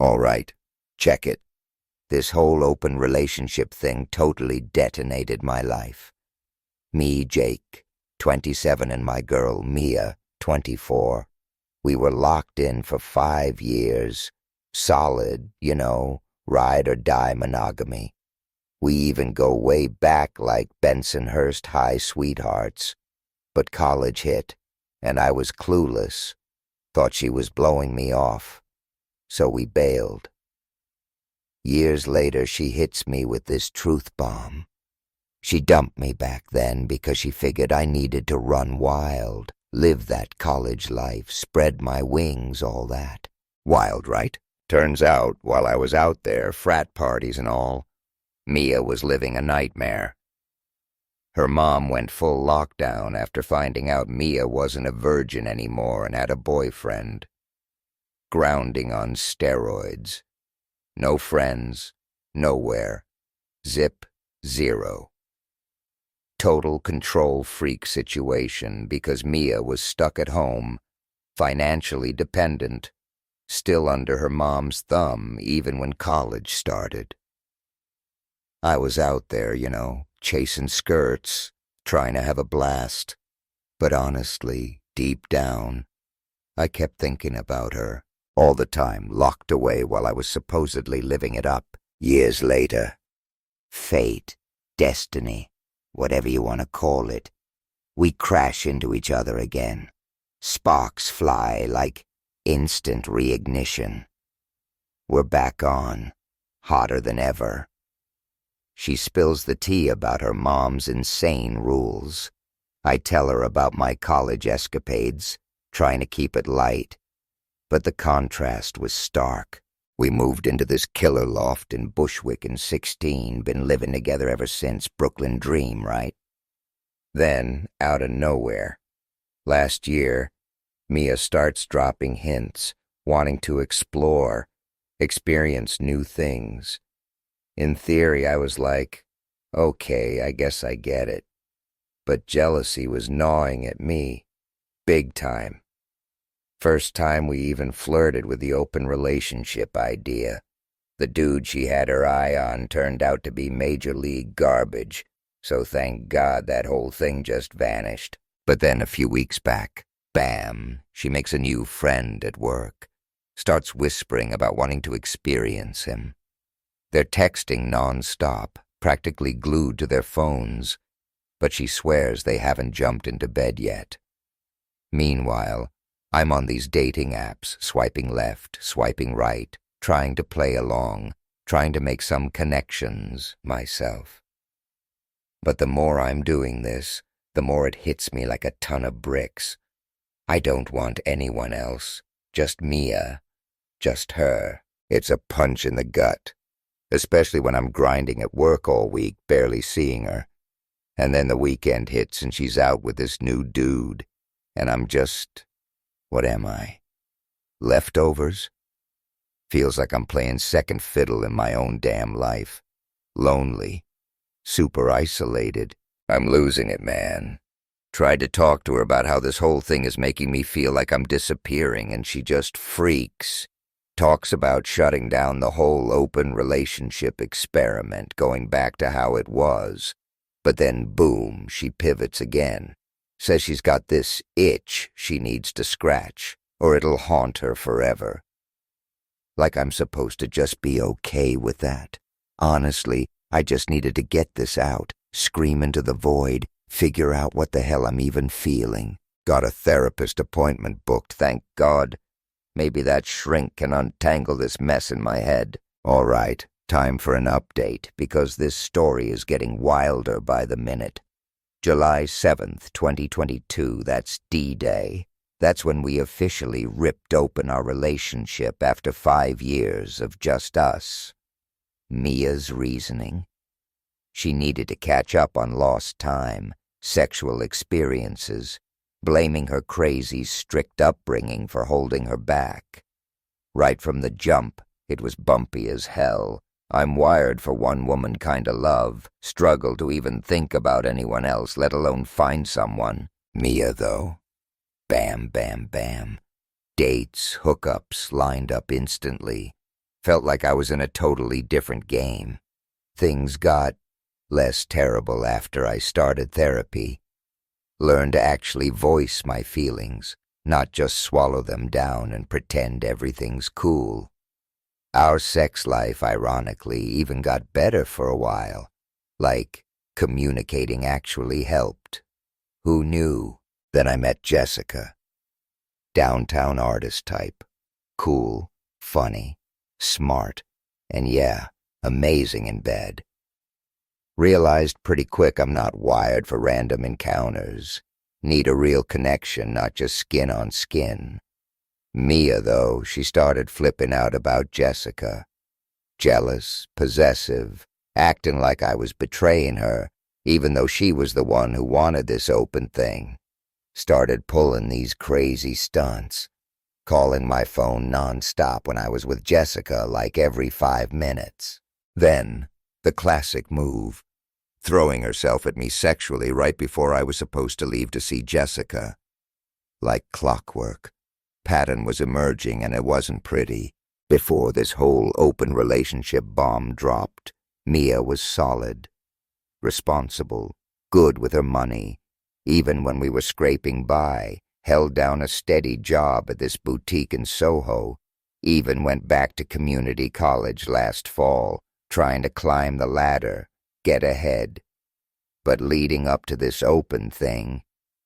All right, check it. This whole open relationship thing totally detonated my life. Me, Jake, 27, and my girl, Mia, 24. We were locked in for 5 years. Solid, ride or die monogamy. We even go way back like Bensonhurst High sweethearts. But college hit, and I was clueless. Thought she was blowing me off. So we bailed. Years later, she hits me with this truth bomb. She dumped me back then because she figured I needed to run wild, live that college life, spread my wings, all that. Wild, right? Turns out, while I was out there, frat parties and all, Mia was living a nightmare. Her mom went full lockdown after finding out Mia wasn't a virgin anymore and had a boyfriend. Grounding on steroids. No friends, nowhere. Zip, zero. Total control freak situation because Mia was stuck at home, financially dependent, still under her mom's thumb even when college started. I was out there, chasing skirts, trying to have a blast. But honestly, deep down, I kept thinking about her. All the time, locked away while I was supposedly living it up. Years later, fate, destiny, whatever you want to call it, we crash into each other again. Sparks fly like instant reignition. We're back on, hotter than ever. She spills the tea about her mom's insane rules. I tell her about my college escapades, trying to keep it light. But the contrast was stark. We moved into this killer loft in Bushwick in 16, been living together ever since. Brooklyn dream, right? Then, out of nowhere, last year, Mia starts dropping hints, wanting to explore, experience new things. In theory, I was like, okay, I guess I get it. But jealousy was gnawing at me, big time. First time we even flirted with the open relationship idea. The dude she had her eye on turned out to be major league garbage, so thank God that whole thing just vanished. But then a few weeks back, bam, she makes a new friend at work. Starts whispering about wanting to experience him. They're texting nonstop, practically glued to their phones, but she swears they haven't jumped into bed yet. Meanwhile, I'm on these dating apps, swiping left, swiping right, trying to play along, trying to make some connections myself. But the more I'm doing this, the more it hits me like a ton of bricks. I don't want anyone else, just Mia, just her. It's a punch in the gut, especially when I'm grinding at work all week, barely seeing her. And then the weekend hits and she's out with this new dude, and I'm just... what am I? Leftovers? Feels like I'm playing second fiddle in my own damn life. Lonely. Super isolated. I'm losing it, man. Tried to talk to her about how this whole thing is making me feel like I'm disappearing, and she just freaks. Talks about shutting down the whole open relationship experiment, going back to how it was. But then, boom, she pivots again. Says she's got this itch she needs to scratch, or it'll haunt her forever. Like I'm supposed to just be okay with that. Honestly, I just needed to get this out, scream into the void, figure out what the hell I'm even feeling. Got a therapist appointment booked, thank God. Maybe that shrink can untangle this mess in my head. All right, time for an update, because this story is getting wilder by the minute. July 7th, 2022, that's D-Day. That's when we officially ripped open our relationship after 5 years of just us. Mia's reasoning. She needed to catch up on lost time, sexual experiences, blaming her crazy, strict upbringing for holding her back. Right from the jump, it was bumpy as hell. I'm wired for one-woman kind of love, struggle to even think about anyone else, let alone find someone. Mia, though. Bam, bam, bam. Dates, hookups lined up instantly. Felt like I was in a totally different game. Things got less terrible after I started therapy. Learned to actually voice my feelings, not just swallow them down and pretend everything's cool. Our sex life, ironically, even got better for a while. Like, communicating actually helped. Who knew? Then I met Jessica. Downtown artist type. Cool, funny, smart, and yeah, amazing in bed. Realized pretty quick I'm not wired for random encounters. Need a real connection, not just skin on skin. Mia, though, she started flipping out about Jessica. Jealous, possessive, acting like I was betraying her, even though she was the one who wanted this open thing. Started pulling these crazy stunts. Calling my phone nonstop when I was with Jessica like every 5 minutes. Then, the classic move. Throwing herself at me sexually right before I was supposed to leave to see Jessica. Like clockwork. Pattern was emerging and it wasn't pretty. Before this whole open relationship bomb dropped, Mia was solid. Responsible. Good with her money. Even when we were scraping by, held down a steady job at this boutique in Soho. Even went back to community college last fall, trying to climb the ladder. Get ahead. But leading up to this open thing,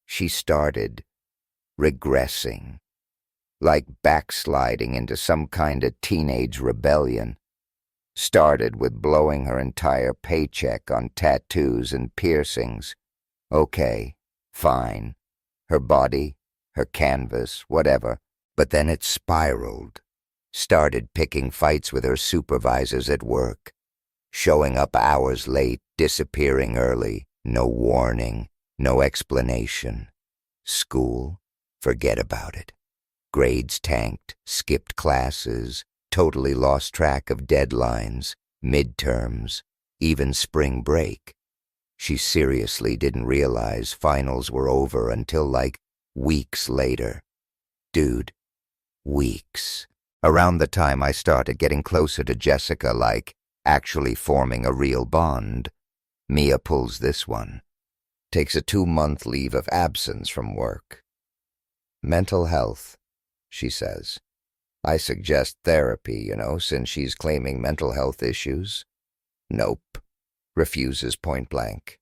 she started regressing, like backsliding into some kind of teenage rebellion. Started with blowing her entire paycheck on tattoos and piercings. Okay, fine. Her body, her canvas, whatever. But then it spiraled. Started picking fights with her supervisors at work. Showing up hours late, disappearing early, no warning, no explanation. School? Forget about it. Grades tanked, skipped classes, totally lost track of deadlines, midterms, even spring break. She seriously didn't realize finals were over until like weeks later. Dude, weeks. Around the time I started getting closer to Jessica, like, actually forming a real bond, Mia pulls this one. Takes a 2-month leave of absence from work. Mental health, she says. I suggest therapy, since she's claiming mental health issues. Nope. Refuses point blank.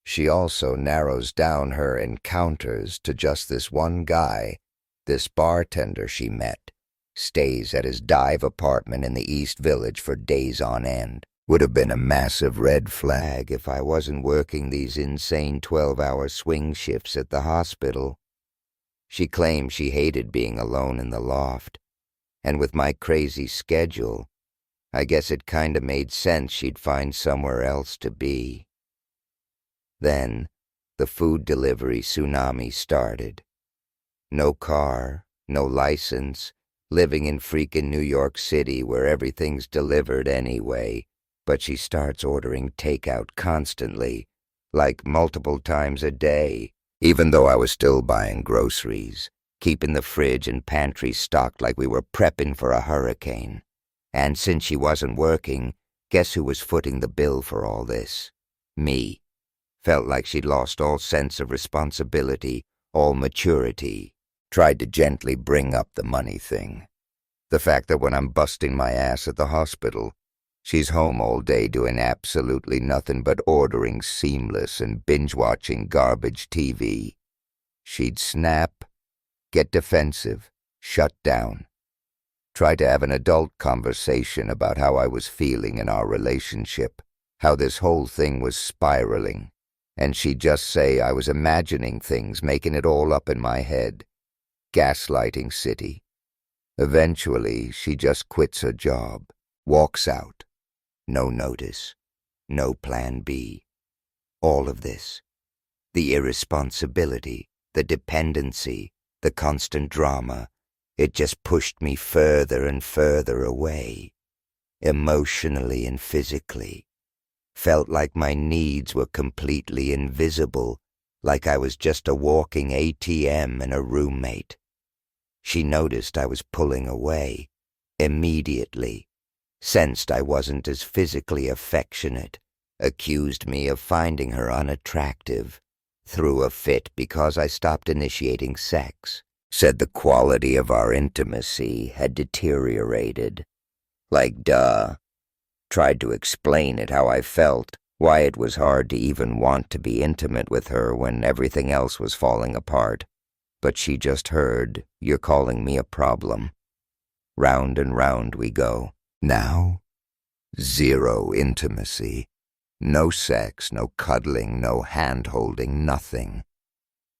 She also narrows down her encounters to just this one guy, this bartender she met. Stays at his dive apartment in the East Village for days on end. Would have been a massive red flag if I wasn't working these insane 12-hour swing shifts at the hospital. She claimed she hated being alone in the loft, and with my crazy schedule, I guess it kinda made sense she'd find somewhere else to be. Then, the food delivery tsunami started. No car, no license, living in freaking New York City where everything's delivered anyway, but she starts ordering takeout constantly, like multiple times a day, even though I was still buying groceries, keeping the fridge and pantry stocked like we were prepping for a hurricane. And since she wasn't working, guess who was footing the bill for all this? Me. Felt like she'd lost all sense of responsibility, all maturity. Tried to gently bring up the money thing. The fact that when I'm busting my ass at the hospital, she's home all day doing absolutely nothing but ordering Seamless and binge-watching garbage TV. She'd snap, get defensive, shut down. Try to have an adult conversation about how I was feeling in our relationship, how this whole thing was spiraling, and she'd just say I was imagining things, making it all up in my head. Gaslighting city. Eventually, she just quits her job, walks out. No notice, no plan B. All of this. The irresponsibility, the dependency, the constant drama. It just pushed me further and further away, emotionally and physically. Felt like my needs were completely invisible, like I was just a walking ATM and a roommate. She noticed I was pulling away, Immediately, sensed I wasn't as physically affectionate, accused me of finding her unattractive, threw a fit because I stopped initiating sex, said the quality of our intimacy had deteriorated. Like, duh. Tried to explain it how I felt, why it was hard to even want to be intimate with her when everything else was falling apart. But she just heard, "You're calling me a problem." Round and round we go. Now, zero intimacy. No sex, no cuddling, no hand-holding, nothing.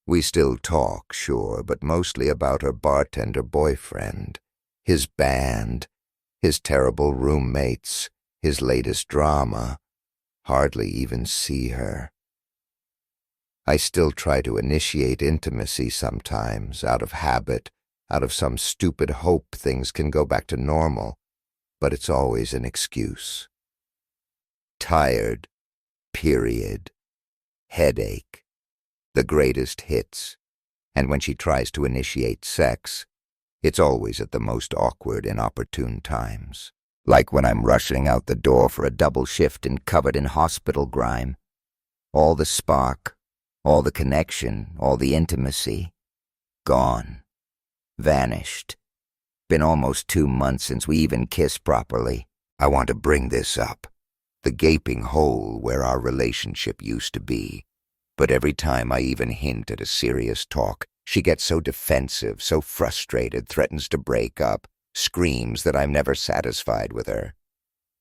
We still talk, sure, but mostly about her bartender boyfriend, his band, his terrible roommates, his latest drama. Hardly even see her. I still try to initiate intimacy sometimes, out of habit, out of some stupid hope things can go back to normal, but it's always an excuse. Tired, period. Headache. The greatest hits. And when she tries to initiate sex, it's always at the most awkward, inopportune times. Like when I'm rushing out the door for a double shift and covered in hospital grime. All the spark, all the connection, all the intimacy. Gone. Vanished. Been almost 2 months since we even kissed properly. I want to bring this up. The gaping hole where our relationship used to be. But every time I even hint at a serious talk, she gets so defensive, so frustrated, threatens to break up, screams that I'm never satisfied with her.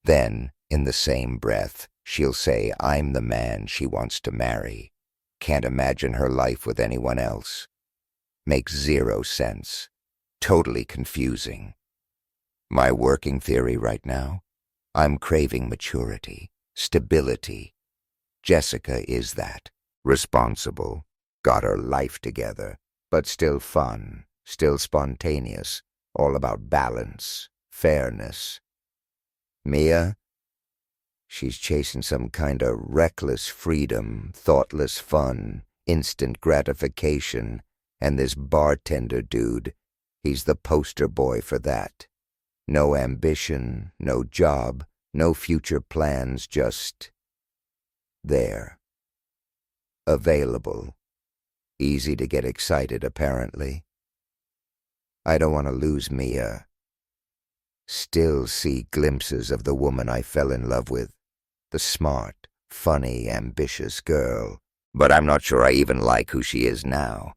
Then, in the same breath, she'll say I'm the man she wants to marry. Can't imagine her life with anyone else. Makes zero sense. Totally confusing. My working theory right now? I'm craving maturity, stability. Jessica is that. Responsible, got her life together, but still fun, still spontaneous, all about balance, fairness. Mia? She's chasing some kind of reckless freedom, thoughtless fun, instant gratification, and this bartender dude, he's the poster boy for that. No ambition, no job, no future plans, just there. Available. Easy to get excited, apparently. I don't want to lose Mia. Still see glimpses of the woman I fell in love with. The smart, funny, ambitious girl. But I'm not sure I even like who she is now.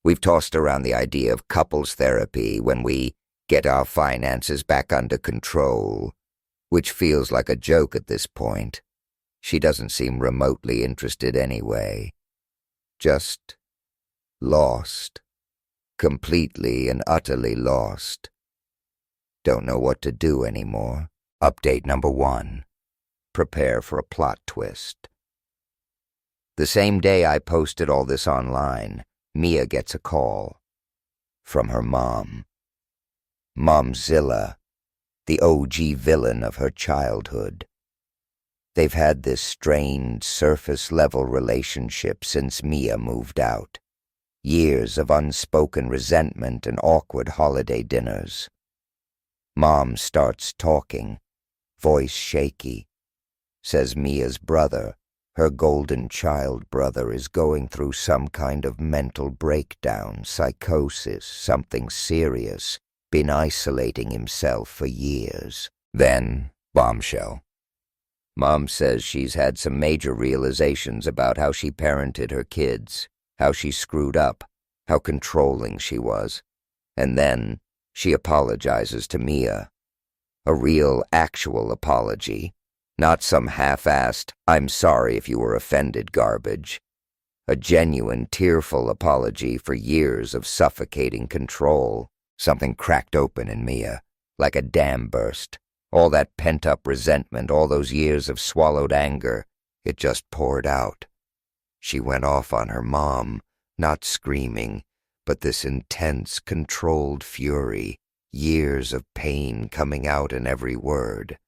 We've tossed around the idea of couples therapy when we get our finances back under control, which feels like a joke at this point. She doesn't seem remotely interested anyway. Just lost. Completely and utterly lost. Don't know what to do anymore. Update number 1. Prepare for a plot twist. The same day I posted all this online, Mia gets a call. From her mom. Momzilla, the OG villain of her childhood. They've had this strained, surface-level relationship since Mia moved out. Years of unspoken resentment and awkward holiday dinners. Mom starts talking, voice shaky. Says Mia's brother, her golden child brother, is going through some kind of mental breakdown, psychosis, something serious. Been isolating himself for years. Then, bombshell. Mom says she's had some major realizations about how she parented her kids, how she screwed up, how controlling she was. And then she apologizes to Mia. A real, actual apology. Not some half-assed, "I'm sorry if you were offended" garbage. A genuine, tearful apology for years of suffocating control. Something cracked open in Mia, like a dam burst. All that pent-up resentment, all those years of swallowed anger, it just poured out. She went off on her mom, not screaming, but this intense, controlled fury, years of pain coming out in every word.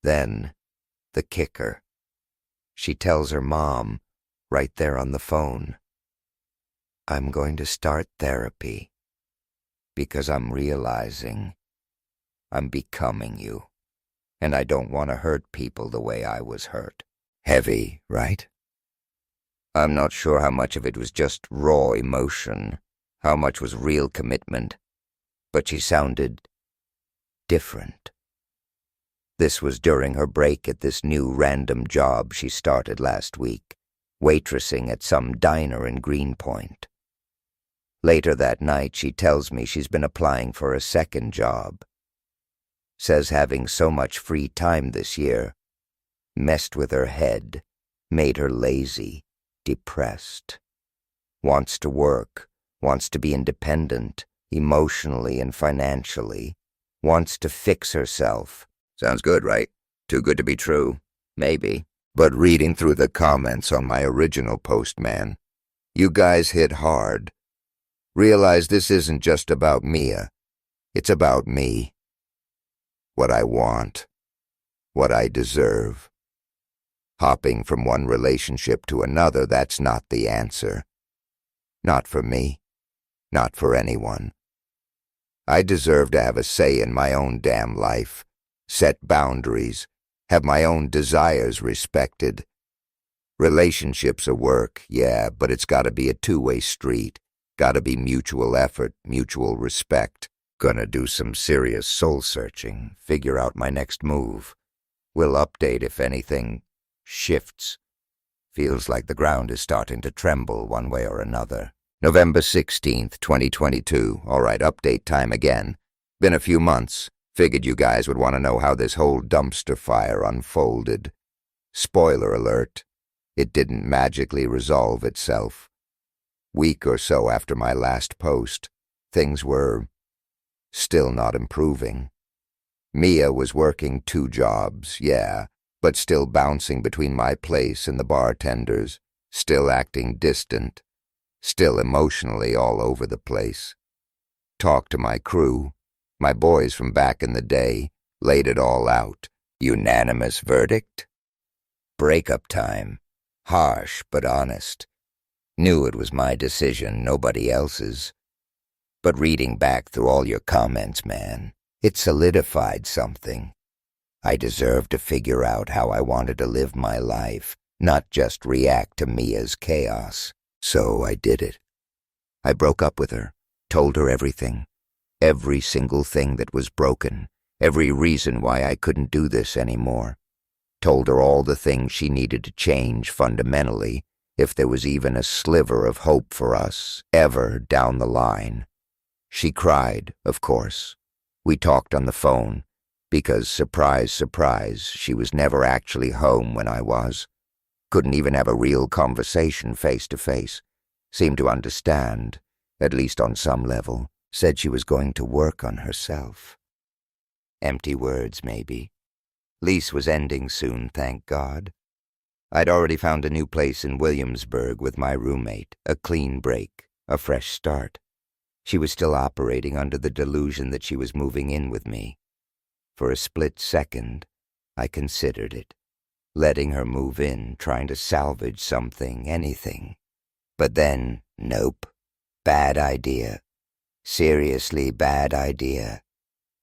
Then, the kicker. She tells her mom, right there on the phone, "I'm going to start therapy, because I'm realizing I'm becoming you. And I don't want to hurt people the way I was hurt. Heavy, right? I'm not sure how much of it was just raw emotion, how much was real commitment, but she sounded different. This was during her break at this new random job she started last week, waitressing at some diner in Greenpoint. Later that night, she tells me she's been applying for a second job. Says having so much free time this year messed with her head, made her lazy, depressed. Wants to work, wants to be independent, emotionally and financially, wants to fix herself. Sounds good, right? Too good to be true. Maybe. But reading through the comments on my original post, man, you guys hit hard. Realize this isn't just about Mia. It's about me. What I want. What I deserve. Hopping from one relationship to another, that's not the answer. Not for me. Not for anyone. I deserve to have a say in my own damn life. Set boundaries, have my own desires respected. Relationships are work, yeah, but it's gotta be a two-way street. Gotta be mutual effort, mutual respect. Gonna do some serious soul-searching, figure out my next move. We'll update if anything shifts. Feels like the ground is starting to tremble one way or another. November 16th, 2022. All right, update time again. Been a few months. Figured you guys would want to know how this whole dumpster fire unfolded. Spoiler alert, it didn't magically resolve itself. Week or so after my last post, things were still not improving. Mia was working 2 jobs, yeah, but still bouncing between my place and the bartenders, still acting distant, still emotionally all over the place. Talked to my crew. My boys from back in the day, laid it all out. Unanimous verdict? Breakup time. Harsh but honest. Knew it was my decision, nobody else's. But reading back through all your comments, man, it solidified something. I deserved to figure out how I wanted to live my life, not just react to Mia's chaos. So I did it. I broke up with her, told her everything. Every single thing that was broken, every reason why I couldn't do this anymore. Told her all the things she needed to change fundamentally, if there was even a sliver of hope for us, ever down the line. She cried, of course. We talked on the phone, because surprise, surprise, she was never actually home when I was. Couldn't even have a real conversation face to face. Seemed to understand, at least on some level. Said she was going to work on herself. Empty words, maybe. Lease was ending soon, thank God. I'd already found a new place in Williamsburg with my roommate, a clean break, a fresh start. She was still operating under the delusion that she was moving in with me. For a split second, I considered it, letting her move in, trying to salvage something, anything. But then, nope, bad idea. Seriously bad idea.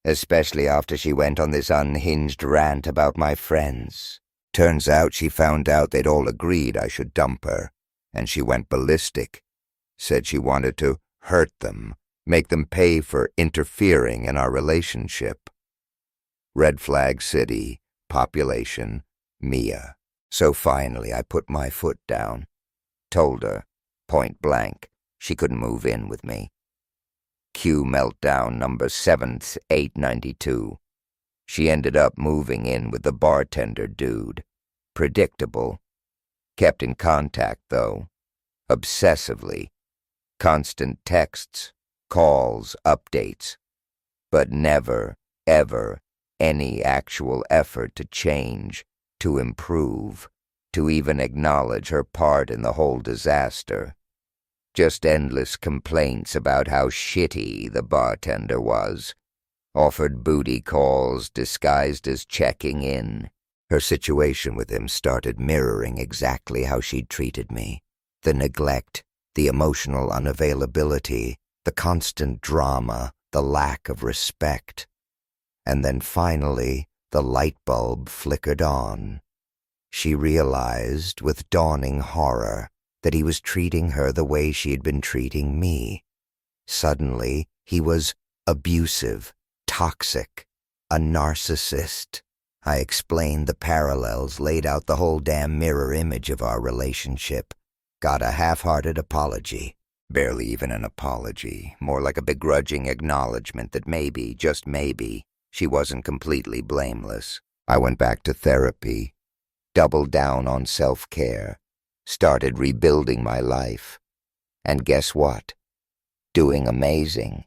Especially after she went on this unhinged rant about my friends. Turns out she found out they'd all agreed I should dump her, and she went ballistic. Said she wanted to hurt them, make them pay for interfering in our relationship. Red flag city, population, Mia. So finally I put my foot down. Told her, point blank, she couldn't move in with me. Q meltdown number 7th, 892. She ended up moving in with the bartender dude. Predictable. Kept in contact, though. Obsessively. Constant texts, calls, updates. But never, ever, any actual effort to change, to improve, to even acknowledge her part in the whole disaster. Just endless complaints about how shitty the bartender was. Offered booty calls disguised as checking in. Her situation with him started mirroring exactly how she'd treated me. The neglect, the emotional unavailability, the constant drama, the lack of respect. And then finally, the light bulb flickered on. She realized with dawning horror that he was treating her the way she had been treating me. Suddenly, he was abusive, toxic, a narcissist. I explained the parallels, laid out the whole damn mirror image of our relationship. Got a half-hearted apology. Barely even an apology, more like a begrudging acknowledgement that maybe, just maybe, she wasn't completely blameless. I went back to therapy, doubled down on self-care, started rebuilding my life. And guess what? Doing amazing.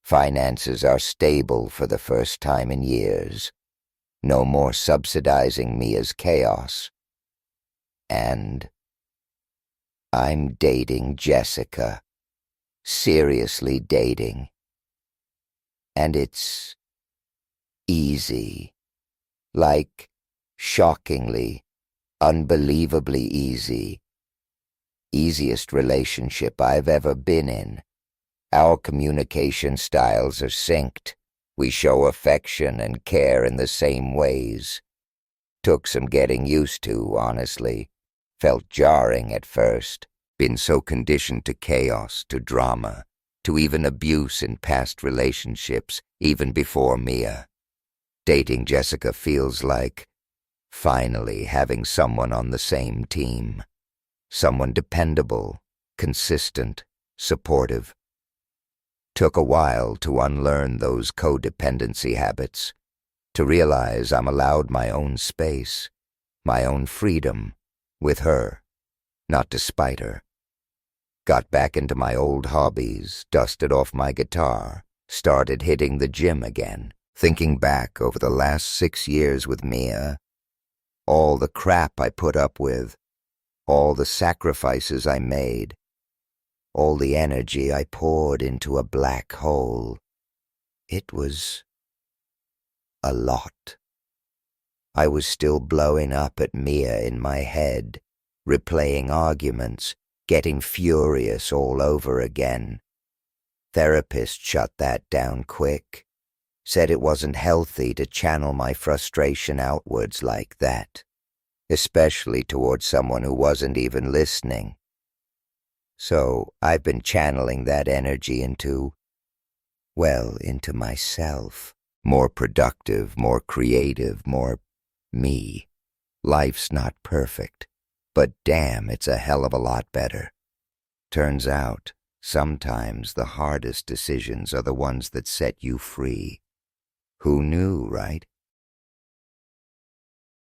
Finances are stable for the first time in years. No more subsidizing Mia's chaos. And I'm dating Jessica. Seriously dating. And it's easy. Like, shockingly, unbelievably easy. Easiest relationship I've ever been in. Our communication styles are synced. We show affection and care in the same ways. Took some getting used to, honestly. Felt jarring at first. Been so conditioned to chaos, to drama, to even abuse in past relationships, even before Mia. Dating Jessica feels like finally having someone on the same team. Someone dependable, consistent, supportive. Took a while to unlearn those codependency habits, to realize I'm allowed my own space, my own freedom, with her, not despite her. Got back into my old hobbies, dusted off my guitar, started hitting the gym again, thinking back over the last 6 years with Mia, all the crap I put up with, all the sacrifices I made, all the energy I poured into a black hole. It was a lot. I was still blowing up at Mia in my head, replaying arguments, getting furious all over again. Therapist shut that down quick. Said it wasn't healthy to channel my frustration outwards like that, especially towards someone who wasn't even listening. So I've been channeling that energy into myself. More productive, more creative, more me. Life's not perfect, but damn, it's a hell of a lot better. Turns out, sometimes the hardest decisions are the ones that set you free. Who knew, right?